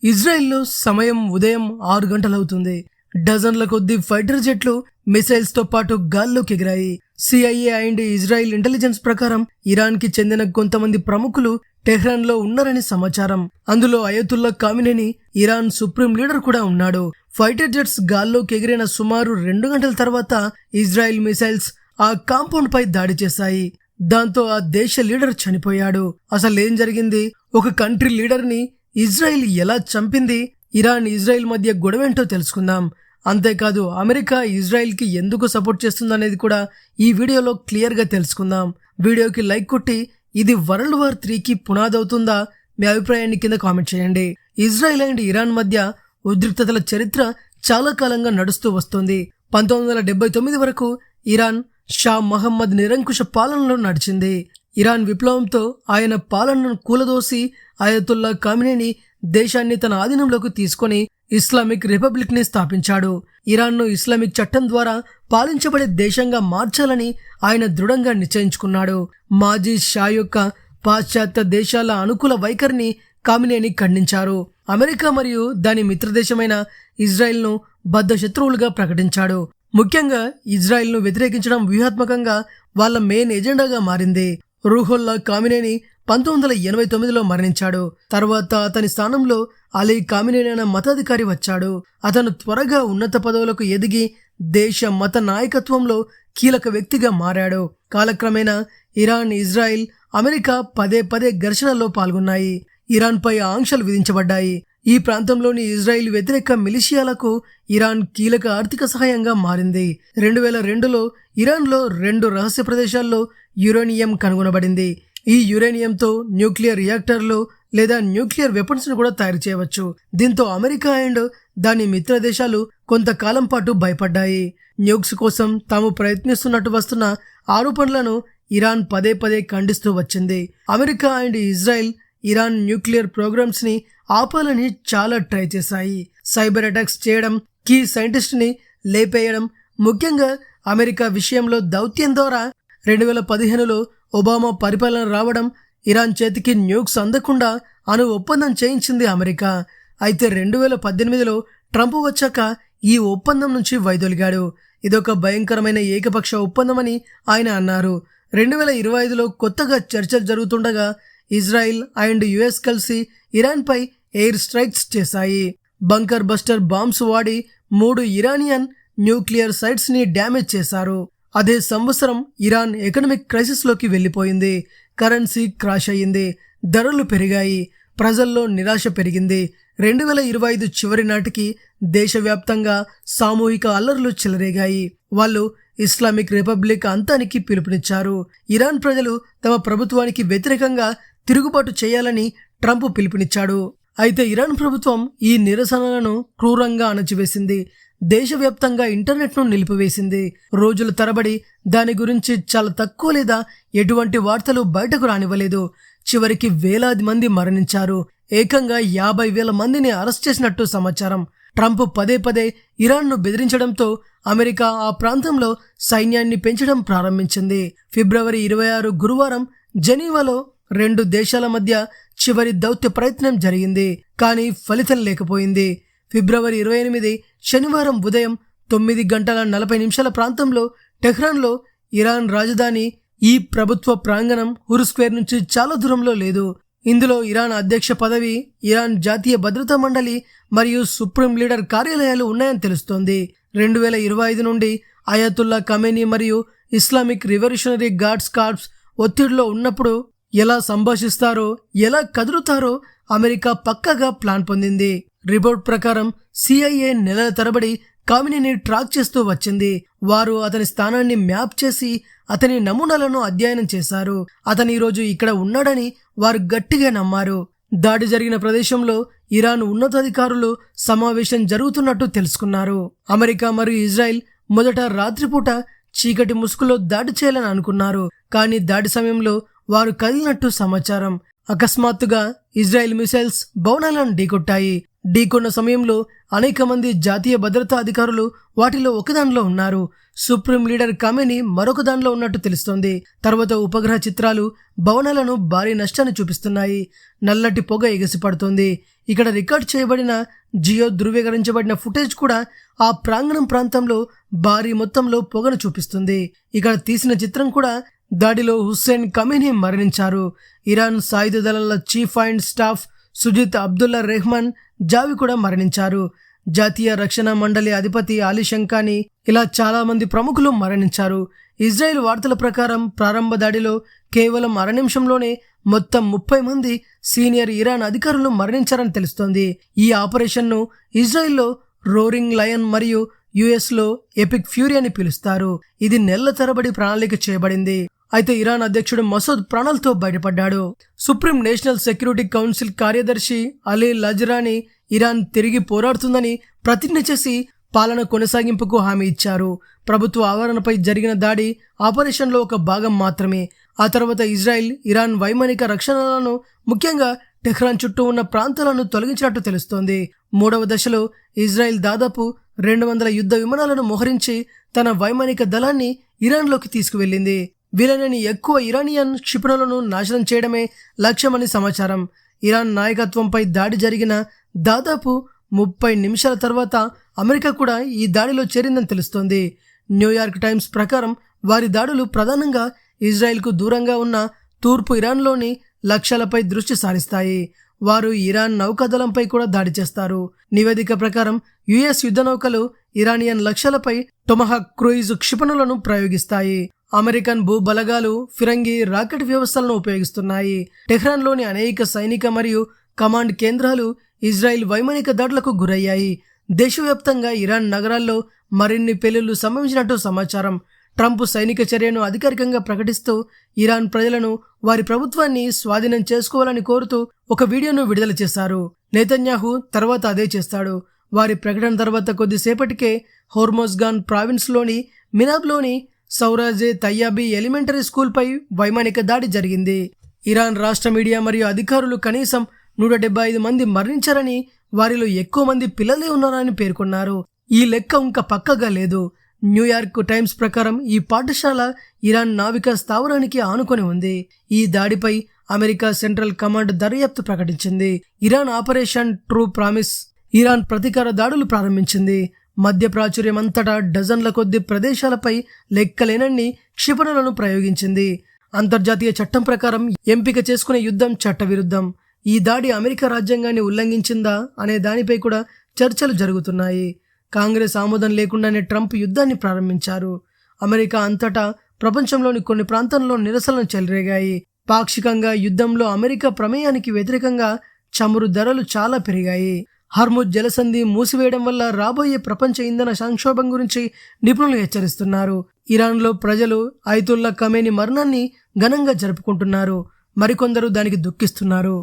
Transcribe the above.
ఇజ్రాయెల్లో సమయం ఉదయం 6 గంటలవుతుంది. డజన్ల కొద్దీ ఫైటర్ జెట్లు మిసైల్స్ తో పాటు గాల్లోకి ఎగిరాయి. సిఐఏ అండ్ ఇజ్రాయెల్ ఇంటెలిజెన్స్ ప్రకారం ఇరాన్ కి చెందిన కొంతమంది ప్రముఖులు టెహ్రాన్ లో ఉన్నారని సమాచారం. అందులో అయతుల్లా ఖామినేని, ఇరాన్ సుప్రీం లీడర్ కూడా ఉన్నాడు. ఫైటర్ జెట్స్ గాల్లోకి ఎగిరిన సుమారు 2 గంటల తర్వాత ఇజ్రాయెల్ మిసైల్స్ ఆ కాంపౌండ్ పై దాడి చేశాయి. దాంతో ఆ దేశ లీడర్ చనిపోయాడు. అసలేం జరిగింది? ఒక కంట్రీ లీడర్ ని ఇజ్రాయెల్ ఎలా చంపింది? ఇరాన్ ఇజ్రాయెల్ మధ్య గొడవేంటో తెలుసుకుందాం. అంతేకాదు అమెరికా ఇజ్రాయెల్ కి ఎందుకు సపోర్ట్ చేస్తుందనేది కూడా ఈ వీడియోలో క్లియర్ గా తెలుసుకుందాం. వీడియోకి లైక్ కొట్టి ఇది వరల్డ్ వార్ 3కి పునాదవుతుందా? మీ అభిప్రాయాన్ని కింద కామెంట్ చేయండి. ఇజ్రాయెల్ అండ్ ఇరాన్ మధ్య ఉద్రిక్తతల చరిత్ర చాలా కాలంగా నడుస్తూ వస్తుంది. 1979 వరకు ఇరాన్ షా మహమ్మద్ నిరంకుశ పాలనలో నడిచింది. ఇరాన్ విప్లవంతో ఆయన పాలనను కూలదోసి అయతుల్లా ఖామినేని దేశాన్ని తన ఆధీనంలోకి తీసుకొని ఇస్లామిక్ రిపబ్లిక్ ని స్థాపించాడు. ఇరాన్ను ఇస్లామిక్ చట్టం ద్వారా పాలించబడే దేశంగా మార్చాలని ఆయన దృఢంగా నిశ్చయించుకున్నాడు. మాజీ షా యొక్క పాశ్చాత్య దేశాల అనుకూల వైఖరిని ఖామినేని ఖండించారు. అమెరికా మరియు దాని మిత్రదేశమైన ఇజ్రాయెల్ ను బద్ధ శత్రువులుగా ప్రకటించాడు. ముఖ్యంగా ఇజ్రాయెల్ ను వ్యతిరేకించడం వ్యూహాత్మకంగా వాళ్ళ మెయిన్ ఎజెండాగా మారింది. రూహుల్లా ఖామినేని 1989లో మరణించాడు. తర్వాత అతని స్థానంలో అలీ ఖామినేని అనే మతాధికారి వచ్చాడు. అతను త్వరగా ఉన్నత పదవులకు ఎదిగి దేశ మత నాయకత్వంలో కీలక వ్యక్తిగా మారాడు. కాలక్రమేణా ఇరాన్, ఇజ్రాయెల్, అమెరికా పదే ఘర్షణలో పాల్గొన్నాయి. ఇరాన్ పై ఆంక్షలు విధించబడ్డాయి. ఈ ప్రాంతంలోని ఇజ్రాయెల్ వ్యతిరేక మిలిషియాలకు ఇరాన్ కీలక ఆర్థిక సహాయంగా మారింది. 2002లో ఇరాన్లో 2 రహస్య ప్రదేశాల్లో యురేనియం కనుగొనబడింది. ఈ యురేనియంతో న్యూక్లియర్ రియాక్టర్లు లేదా న్యూక్లియర్ వెపన్స్ ను కూడా తయారు చేయవచ్చు. దీంతో అమెరికా అండ్ దాని మిత్ర దేశాలు కొంతకాలం పాటు భయపడ్డాయి. న్యూక్స్ కోసం తాము ప్రయత్నిస్తున్నట్టు వస్తున్న ఆరోపణలను ఇరాన్ పదే ఖండిస్తూ వచ్చింది. America and Israel Iran nuclear programs ని ఆపాలని చాలా ట్రై చేశాయి. సైబర్ అటాక్స్ చేయడం, కీ సైంటిస్ట్ ని లేపేయడం. ముఖ్యంగా అమెరికా విషయంలో దౌత్యం ద్వారా 2015లో ఒబామా పరిపాలన రావడం, ఇరాన్ చేతికి న్యూక్స్ అందకుండా అణు ఒప్పందం చేయించింది అమెరికా. అయితే 2018లో ట్రంప్ వచ్చాక ఈ ఒప్పందం నుంచి వైదొలిగాడు. ఇదొక భయంకరమైన ఏకపక్ష ఒప్పందమని ఆయన అన్నారు. 2025లో కొత్తగా చర్చలు జరుగుతుండగా ఇజ్రాయెల్ అండ్ యుఎస్ కలిసి ఇరాన్ పై ఎయిర్ స్ట్రైక్స్ చేశాయి. బంకర్ బస్టర్ బాంబ్స్ వాడి 3 ఇరానియన్ న్యూక్లియర్ సైట్స్ ని డ్యామేజ్ చేశారు. అదే సంవత్సరం ఇరాన్ ఎకనామిక్ క్రైసిస్ లోకి వెళ్లిపోయింది. కరెన్సీ క్రాష్ అయ్యింది. ధరలు పెరిగాయి. ప్రజల్లో నిరాశ పెరిగింది. 2025 చివరి నాటికి దేశవ్యాప్తంగా సామూహిక అల్లర్లు చెలరేగాయి. వాళ్ళు ఇస్లామిక్ రిపబ్లిక్ అంతానికి పిలుపునిచ్చారు. ఇరాన్ ప్రజలు తమ ప్రభుత్వానికి వ్యతిరేకంగా తిరుగుబాటు చేయాలని ట్రంప్ పిలుపునిచ్చాడు. అయితే ఇరాన్ ప్రభుత్వం ఈ నిరసనలను క్రూరంగా అణచివేసింది. దేశవ్యాప్తంగా ఇంటర్నెట్ ను నిలిపివేసింది. రోజుల తరబడి దాని గురించి చాలా తక్కువ లేదా ఎటువంటి వార్తలు బయటకు రానివ్వలేదు. చివరికి వేలాది మంది మరణించారు. ఏకంగా 50,000 మందిని అరెస్ట్ చేసినట్టు సమాచారం. ట్రంప్ పదే ఇరాన్ ను బెదిరించడంతో అమెరికా ఆ ప్రాంతంలో సైన్యాన్ని పెంచడం ప్రారంభించింది. ఫిబ్రవరి 26 గురువారం జెనీవాలో 2 దేశాల మధ్య చివరి దౌత్య ప్రయత్నం జరిగింది. కానీ ఫలితం లేకపోయింది. ఫిబ్రవరి 28 శనివారం ఉదయం 9:40 ప్రాంతంలో టెహ్రాన్లో ఇరాన్ రాజధాని ఈ ప్రభుత్వ ప్రాంగణం హుర్ స్క్వేర్ నుంచి చాలా దూరంలో లేదు. ఇందులో ఇరాన్ అధ్యక్ష పదవి, ఇరాన్ జాతీయ భద్రతా మండలి మరియు సుప్రీం లీడర్ కార్యాలయాలు ఉన్నాయని తెలుస్తోంది. 2025 నుండి అయతుల్లా ఖామినేని మరియు ఇస్లామిక్ రివల్యూషనరీ గార్డ్స్ కార్ప్స్ ఒత్తిడిలో ఉన్నప్పుడు ఎలా సంభాషిస్తారో, ఎలా కదులుతారో అమెరికా పక్కాగా ప్లాన్ పొందింది. రిపోర్ట్ ప్రకారం సిఐఏ నెలల తరబడి ఖామినేని ట్రాక్ చేస్తూ వచ్చింది. వారు అతని స్థానాన్ని మ్యాప్ చేసి అతని నమూనాలను అధ్యయనం చేశారు. అతను ఈరోజు ఇక్కడ ఉన్నాడని వారు గట్టిగా నమ్మారు. దాడి జరిగిన ప్రదేశంలో ఇరాన్ ఉన్నతాధికారులు సమావేశం జరుగుతున్నట్టు తెలుసుకున్నారు. అమెరికా మరియు ఇజ్రాయెల్ మొదట రాత్రిపూట చీకటి ముసుగులో దాడి చేయాలని అనుకున్నారు. కానీ దాడి సమయంలో వారు కదిలినట్టు సమాచారం. అకస్మాత్తుగా ఇజ్రాయెల్ మిసైల్స్ భవనాలను ఢీకొట్టాయి. ఢీకొన్న సమయంలో అనేక మంది జాతీయ భద్రతా అధికారులు వాటిలో ఒకదానిలో ఉన్నారు. సుప్రీం లీడర్ ఖామినేని మరొక దానిలో ఉన్నట్టు తెలుస్తోంది. తర్వాత ఉపగ్రహ చిత్రాలు భవనాలను భారీ నష్టాన్ని చూపిస్తున్నాయి. నల్లటి పొగ ఎగసిపడుతోంది. ఇక్కడ రికార్డ్ చేయబడిన జియో ధృవీకరించబడిన ఫుటేజ్ కూడా ఆ ప్రాంతంలో భారీ మొత్తంలో పొగను చూపిస్తుంది. ఇక్కడ తీసిన చిత్రం కూడా దాడిలో హుస్సేన్ కమీనీ మరణించారు. ఇరాన్ సాయుధ దళాల చీఫ్ అండ్ స్టాఫ్ సుజిత్ అబ్దుల్లా రెహమాన్ జావి కూడా మరణించారు. జాతీయ రక్షణ మండలి అధిపతి అలీ శంకాని, ఇలా చాలా మంది ప్రముఖులు మరణించారు. ఇజ్రాయెల్ వార్తల ప్రకారం ప్రారంభ దాడిలో కేవలం అర నిమిషంలోనే మొత్తం 30 మంది సీనియర్ ఇరాన్ అధికారులు మరణించారని తెలుస్తోంది. ఈ ఆపరేషన్ను ఇజ్రాయెల్లో రోరింగ్ లయన్ మరియు యుఎస్లో ఎపిక్ ఫ్యూరీ అని పిలుస్తారు. ఇది నెలల తరబడి ప్రణాళిక చేయబడింది. అయితే ఇరాన్ అధ్యక్షుడు మసూద్ ప్రాణాలతో బయటపడ్డాడు. సుప్రీం నేషనల్ సెక్యూరిటీ కౌన్సిల్ కార్యదర్శి అలీ లజ్రాని ఇరాన్ తిరిగి పోరాడుతుందని ప్రతిజ్ఞ చేసి పాలన కొనసాగింపుకు హామీ ఇచ్చారు. ప్రభుత్వ ఆవరణపై జరిగిన దాడి ఆపరేషన్లో ఒక భాగం మాత్రమే. ఆ తర్వాత ఇజ్రాయెల్ ఇరాన్ వైమానిక రక్షణలను, ముఖ్యంగా టెహ్రాన్ చుట్టూ ఉన్న ప్రాంతాలను తొలగించినట్టు తెలుస్తోంది. 3వ దశలో ఇజ్రాయెల్ దాదాపు 200 యుద్ధ విమానాలను మోహరించి తన వైమానిక దళాన్ని ఇరాన్లోకి తీసుకువెళ్లింది. వీలైనన్ని ఎక్కువ ఇరానియన్ క్షిపణులను నాశనం చేయడమే లక్ష్యమని సమాచారం. ఇరాన్ నాయకత్వంపై దాడి జరిగిన దాదాపు 30 నిమిషాల తర్వాత అమెరికా కూడా ఈ దాడిలో చేరిందని తెలుస్తోంది. న్యూయార్క్ టైమ్స్ ప్రకారం వారి దాడులు ప్రధానంగా ఇజ్రాయెల్కు దూరంగా ఉన్న తూర్పు ఇరాన్లోని లక్ష్యాలపై దృష్టి సారిస్తాయి. వారు ఇరాన్ నౌకాదళంపై కూడా దాడి చేస్తారు. నివేదిక ప్రకారం యుఎస్ యుద్ధ నౌకలు ఇరానియన్ లక్ష్యాలపై టొమహాక్ క్రూయిజ్ క్షిపణులను ప్రయోగిస్తాయి. అమెరికన్ భూబలగాలు ఫిరంగి రాకెట్ వ్యవస్థలను ఉపయోగిస్తున్నాయి. టెహ్రాన్లోని అనేక సైనిక మరియు కమాండ్ కేంద్రాలు ఇజ్రాయెల్ వైమానిక దాడులకు గురయ్యాయి. దేశవ్యాప్తంగా ఇరాన్ నగరాల్లో మరిన్ని పేలుళ్లు సంభవించినట్టు సమాచారం. ట్రంప్ సైనిక చర్యను అధికారికంగా ప్రకటిస్తూ ఇరాన్ ప్రజలను వారి ప్రభుత్వాన్ని స్వాధీనం చేసుకోవాలని కోరుతూ ఒక వీడియోను విడుదల చేశారు. నెతన్యాహు తర్వాత అదే చేస్తాడు. వారి ప్రకటన తర్వాత కొద్దిసేపటికే హోర్మోజ్గాన్ ప్రావిన్స్లోని మినాబ్లోని సౌరాజే తయ్యాబీ ఎలిమెంటరీ స్కూల్పై వైమానిక దాడి జరిగింది. ఇరాన్ రాష్ట్ర మీడియా మరియు అధికారులు కనీసం 175 మంది మరణించారని, వారిలో ఎక్కువ మంది పిల్లలే ఉన్నారని పేర్కొన్నారు. ఈ లెక్క ఇంకా పక్కగా లేదు. న్యూయార్క్ టైమ్స్ ప్రకారం ఈ పాఠశాల ఇరాన్ నావికా స్థావరానికి ఆనుకొని ఉంది. ఈ దాడిపై అమెరికా సెంట్రల్ కమాండ్ దర్యాప్తు ప్రకటించింది. Iran operation true promise Iran ప్రతీకార దాడులు ప్రారంభించింది. మధ్య ప్రాచుర్యం అంతటా డజన్ల కొద్ది ప్రదేశాలపై లెక్కలేనన్ని క్షిపణులను ప్రయోగించింది. అంతర్జాతీయ చట్టం ప్రకారం ఎంపిక చేసుకునే యుద్ధం చట్టవిరుద్ధం. ఈ దాడి అమెరికా రాజ్యాంగాన్ని ఉల్లంఘించిందా అనే దానిపై కూడా చర్చలు జరుగుతున్నాయి. కాంగ్రెస్ ఆమోదం లేకుండానే ట్రంప్ యుద్ధాన్ని ప్రారంభించారు. అమెరికా అంతటా ప్రపంచంలోని కొన్ని ప్రాంతాల్లో నిరసనలు చెలరేగాయి. పాక్షికంగా యుద్ధంలో అమెరికా ప్రమేయానికి వ్యతిరేకంగా చమురు ధరలు చాలా పెరిగాయి. హర్ముజ్ జలసంధి మూసివేయడం వల్ల రాబోయే ప్రపంచ ఇంధన సంక్షోభం గురించి నిపుణులు హెచ్చరిస్తున్నారు. ఇరాన్లో ప్రజలు అయతుల్లా ఖమేనీ మరణాన్ని ఘనంగా జరుపుకుంటున్నారు. మరికొందరు దానికి దుఃఖిస్తున్నారు.